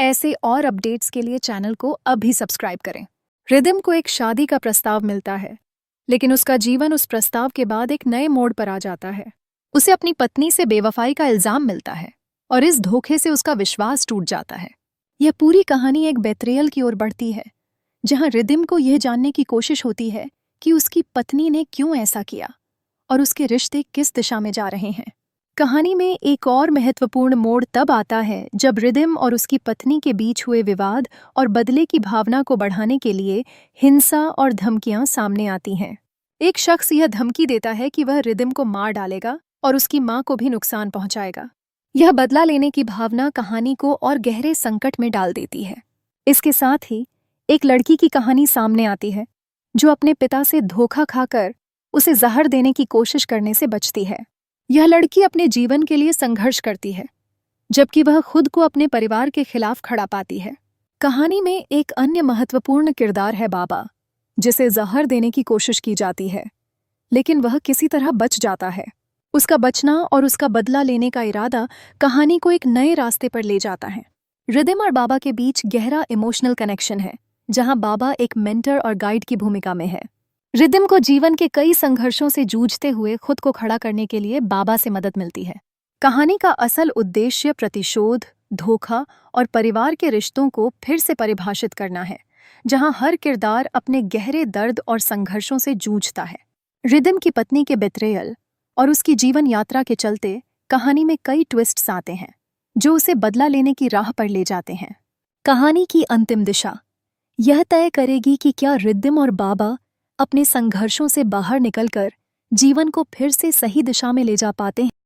ऐसे और अपडेट्स के लिए चैनल को अभी सब्सक्राइब करें। रिदम को एक शादी का प्रस्ताव मिलता है, लेकिन उसका जीवन उस प्रस्ताव के बाद एक नए मोड़ पर आ जाता है। उसे अपनी पत्नी से बेवफाई का इल्जाम मिलता है और इस धोखे से उसका विश्वास टूट जाता है। यह पूरी कहानी एक बेट्रियल की ओर बढ़ती है, जहां रिदम को यह जानने की कोशिश होती है कि उसकी पत्नी ने क्यों ऐसा किया और उसके रिश्ते किस दिशा में जा रहे हैं। कहानी में एक और महत्वपूर्ण मोड़ तब आता है जब रिदम और उसकी पत्नी के बीच हुए विवाद और बदले की भावना को बढ़ाने के लिए हिंसा और धमकियां सामने आती हैं। एक शख्स यह धमकी देता है कि वह रिदम को मार डालेगा और उसकी मां को भी नुकसान पहुंचाएगा। यह बदला लेने की भावना कहानी को और गहरे संकट में डाल देती है। इसके साथ ही एक लड़की की कहानी सामने आती है जो अपने पिता से धोखा खाकर उसे जहर देने की कोशिश करने से बचती है। यह लड़की अपने जीवन के लिए संघर्ष करती है, जबकि वह खुद को अपने परिवार के खिलाफ खड़ा पाती है। कहानी में एक अन्य महत्वपूर्ण किरदार है बाबा, जिसे जहर देने की कोशिश की जाती है, लेकिन वह किसी तरह बच जाता है। उसका बचना और उसका बदला लेने का इरादा कहानी को एक नए रास्ते पर ले जाता है। रिदम और बाबा के बीच गहरा इमोशनल कनेक्शन है, जहां बाबा एक मेंटर और गाइड की भूमिका में है। रिदम को जीवन के कई संघर्षों से जूझते हुए खुद को खड़ा करने के लिए बाबा से मदद मिलती है। कहानी का असल उद्देश्य प्रतिशोध, धोखा और परिवार के रिश्तों को फिर से परिभाषित करना है, जहां हर किरदार अपने गहरे दर्द और संघर्षों से जूझता है। रिदम की पत्नी के बेट्रेयल और उसकी जीवन यात्रा के चलते कहानी में कई ट्विस्ट्स आते हैं, जो उसे बदला लेने की राह पर ले जाते हैं। कहानी की अंतिम दिशा यह तय करेगी कि क्या रिदम और बाबा अपने संघर्षों से बाहर निकलकर जीवन को फिर से सही दिशा में ले जा पाते हैं।